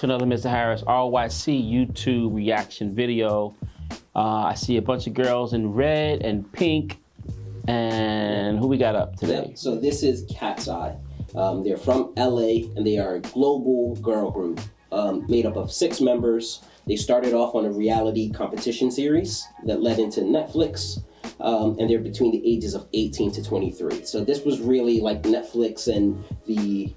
to another Mr. Harris RYC YouTube reaction video. I see a bunch of girls in red and pink. And who we got up today? Yeah, so this is Katseye. They're from LA and they are a global girl group made up of 6 members. They started off on a reality competition series that led into Netflix. And they're between the ages of 18 to 23. So this was really like Netflix and the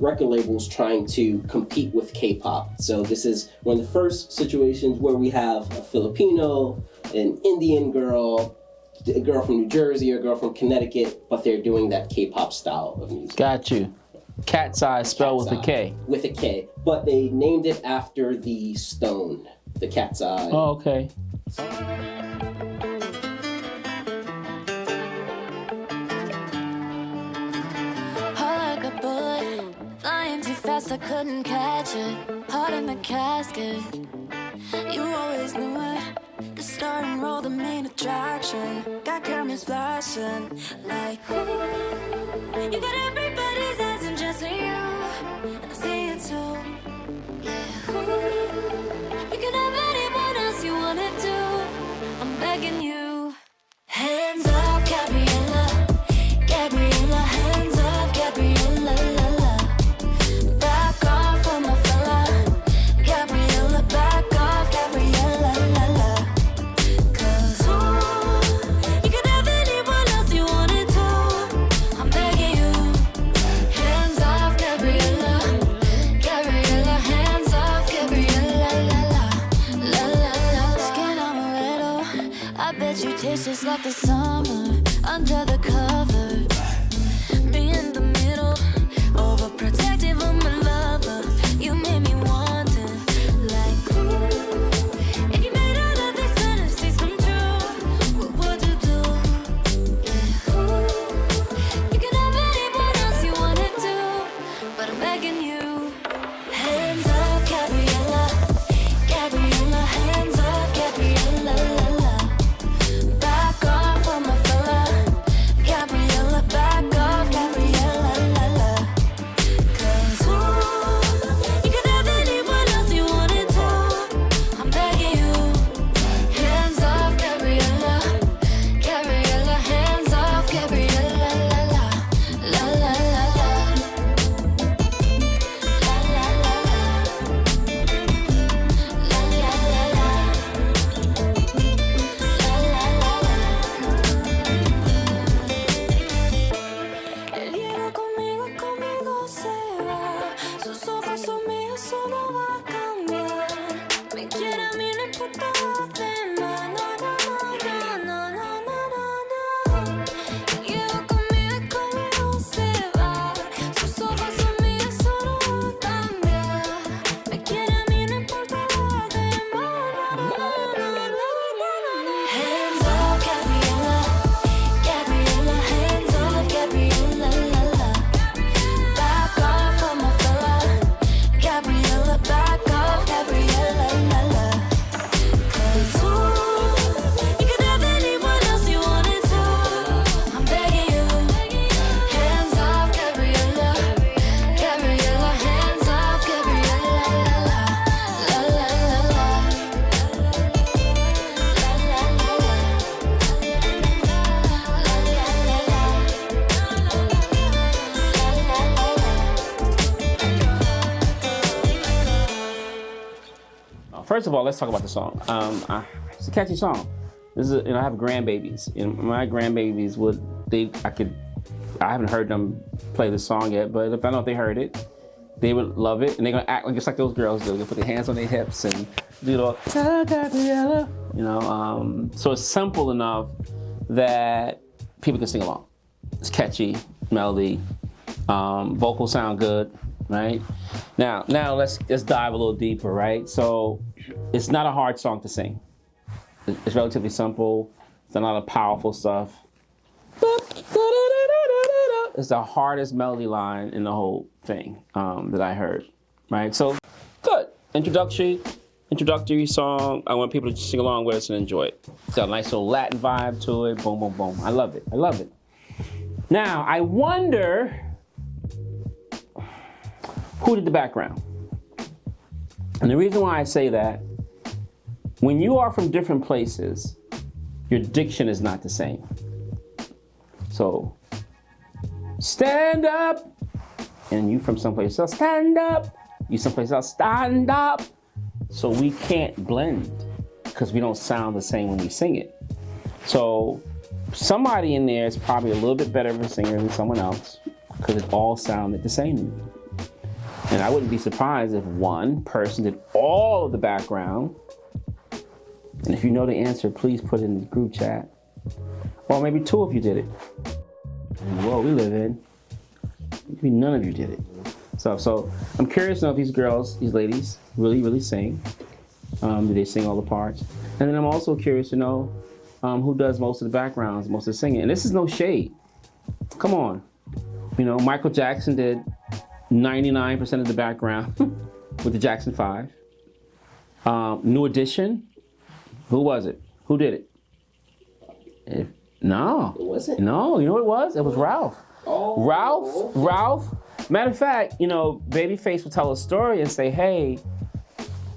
record labels trying to compete with K-pop. So this is one of the first situations where we have a Filipino, an Indian girl, a girl from New Jersey, or a girl from Connecticut, but they're doing that K-pop style of music. Got you. Katseye spelled with a K. With a K, but they named it after the stone, the cat's eye. Oh, okay. I couldn't catch it, heart in the casket. You always knew it, the star and roll, the main attraction. Got cameras flashing, like ooh. You got everybody's eyes and just you, and I see it too. Yeah, ooh. You can have anyone else you wanna do. I'm begging you. Hands up, Gabriela, Gabriela, hands up, Gabriela. Tastes like the summer under the covers. Be in the middle, overprotective of my lover. You made me wonder, like ooh, if you made all of these fantasies come true, what would you do? Yeah, ooh, you can have anyone else you wanna do, but I'm begging you. Hands up, Gabriela, Gabriela, hands up, Gabriela. First of all, let's talk about the song. It's a catchy song. This is, I have grandbabies. My grandbabies I haven't heard them play the song yet, but if I know if they heard it, they would love it, and they're gonna act like just like those girls do. They put their hands on their hips and do the Gabriela, so it's simple enough that people can sing along. It's catchy melody, vocals sound good, right? Now let's dive a little deeper, right? So it's not a hard song to sing. It's relatively simple. It's not a lot of powerful stuff. It's the hardest melody line in the whole thing that I heard, right? So good, introductory song. I want people to sing along with us and enjoy it. It's got a nice little Latin vibe to it. Boom, boom, boom. I love it. Now I wonder who did the background. And the reason why I say that, when you are from different places, your diction is not the same. So, stand up, and you from someplace else, stand up. You someplace else, stand up. So we can't blend because we don't sound the same when we sing it. So somebody in there is probably a little bit better of a singer than someone else because it all sounded the same to me. And I wouldn't be surprised if one person did all of the background. And if you know the answer, please put it in the group chat. Or maybe two of you did it. In the world we live in, maybe none of you did it. So I'm curious to know if these girls, these ladies, really sing. Do they sing all the parts? And then I'm also curious to know who does most of the backgrounds, most of the singing. And this is no shade. Come on. You know, Michael Jackson did 99% of the background with the Jackson 5. New Edition, who was it? Who did it? No. It wasn't? No, you know what it was? It was Ralph. Oh. Ralph. Matter of fact, you know, Babyface would tell a story and say, hey,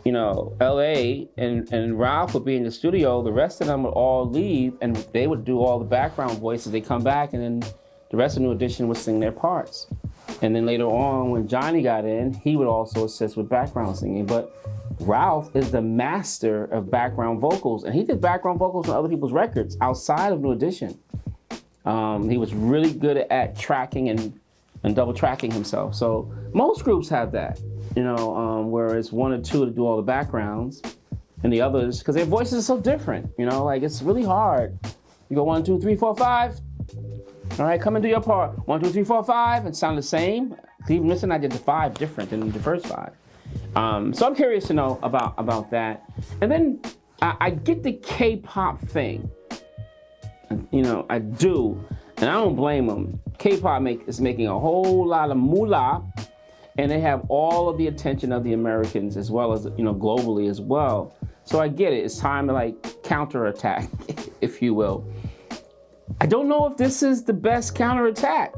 you know, LA and Ralph would be in the studio, the rest of them would all leave and they would do all the background voices. They come back and then the rest of New Edition would sing their parts. And then later on, when Johnny got in, he would also assist with background singing. But Ralph is the master of background vocals, and he did background vocals on other people's records outside of New Edition. He was really good at tracking and double tracking himself. So most groups have that, you know, where it's one or two to do all the backgrounds, and the others, because their voices are so different, you know, like it's really hard. You go 1, 2, 3, 4, 5. All right, come and do your part. 1, 2, 3, 4, 5, and sound the same. Even listen, I did the 5 different than the first 5. So I'm curious to know about that. And then I get the K-pop thing. You know, I do, and I don't blame them. K-pop is making a whole lot of moolah, and they have all of the attention of the Americans as well as, you know, globally as well. So I get it. It's time to like counterattack, if you will. I don't know if this is the best counterattack.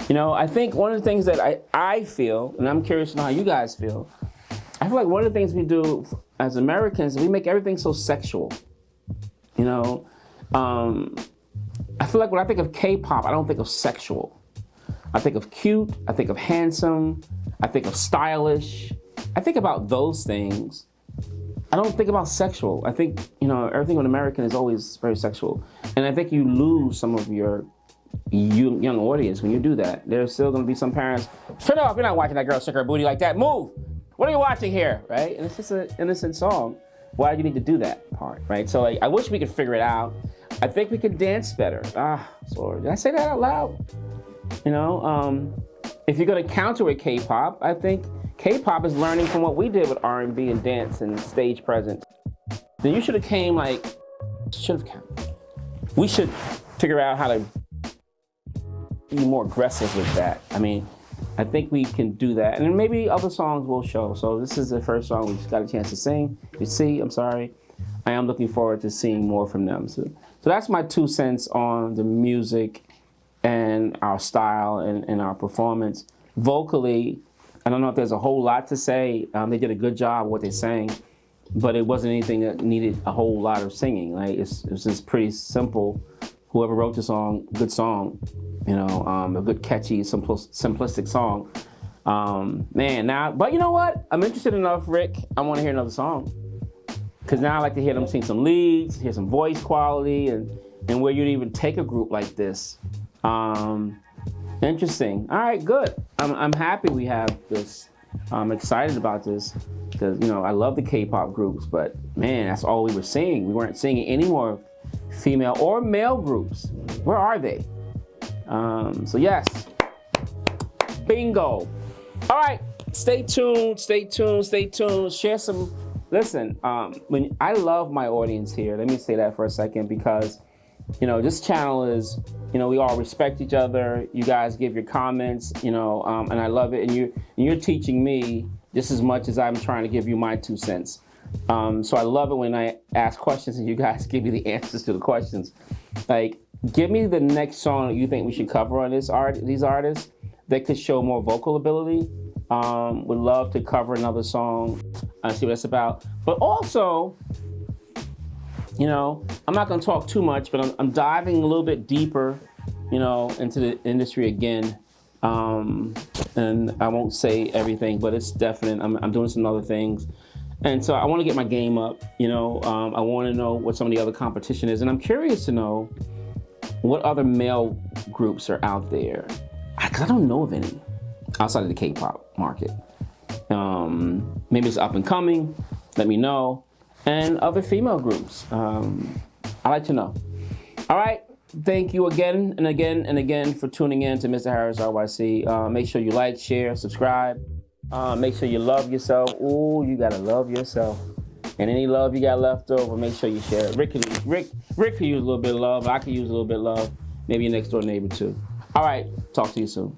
You know, I think one of the things that I feel, and I'm curious to know how you guys feel, I feel like one of the things we do as Americans, we make everything so sexual. You know, I feel like when I think of K-pop, I don't think of sexual. I think of cute, I think of handsome, I think of stylish. I think about those things. I don't think about sexual. I think, you know, everything with American is always very sexual. And I think you lose some of your young audience when you do that. There's still going to be some parents, turn it off, you're not watching that girl shake her booty like that, move! What are you watching here, right? And it's just an innocent song. Why do you need to do that part, right? So like, I wish we could figure it out. I think we could dance better. Sorry, did I say that out loud? You know, if you're going to counter with K-pop, I think K-pop is learning from what we did with R&B and dance and stage presence. Then you should have came like, we should figure out how to be more aggressive with that. I mean, I think we can do that. And then maybe other songs will show. So this is the first song we just got a chance to sing. You see, I'm sorry. I am looking forward to seeing more from them. So that's my 2 cents on the music and our style and our performance. Vocally, I don't know if there's a whole lot to say. They did a good job of what they sang, but it wasn't anything that needed a whole lot of singing. Like it's just pretty simple. Whoever wrote the song, good song, you know, a good catchy, simplistic song. Man, now, but you know what? I'm interested enough, Rick. I want to hear another song. Because now I like to hear them sing some leads, hear some voice quality, and where you'd even take a group like this. Interesting. All right, good. I'm happy we have this. I'm excited about this because, you know, I love the K-pop groups, but man, that's all we were seeing. We weren't seeing any more female or male groups. Where are they? So yes, bingo. All right, stay tuned. Share some. Listen, when I love my audience here, let me say that for a second because, you know, this channel is, you know, we all respect each other. You guys give your comments, you know, and I love it. And you're teaching me just as much as I'm trying to give you my 2 cents. So I love it when I ask questions and you guys give me the answers to the questions. Like, give me the next song that you think we should cover on these artists that could show more vocal ability. Would love to cover another song, see what it's about. But also, you know, I'm not gonna talk too much, but I'm diving a little bit deeper, you know, into the industry again. And I won't say everything, but it's definite. I'm doing some other things. And so I want to get my game up, you know. I want to know what some of the other competition is. And I'm curious to know what other male groups are out there. Because I don't know of any outside of the K-pop market. Maybe it's up and coming. Let me know. And other female groups. I like to know. All right. Thank you again and again and again for tuning in to Mr. Harris RYC. Make sure you like, share, subscribe. Make sure you love yourself. Ooh, you gotta love yourself. And any love you got left over, make sure you share it. Rick could use a little bit of love. I could use a little bit of love. Maybe your next door neighbor too. All right, talk to you soon.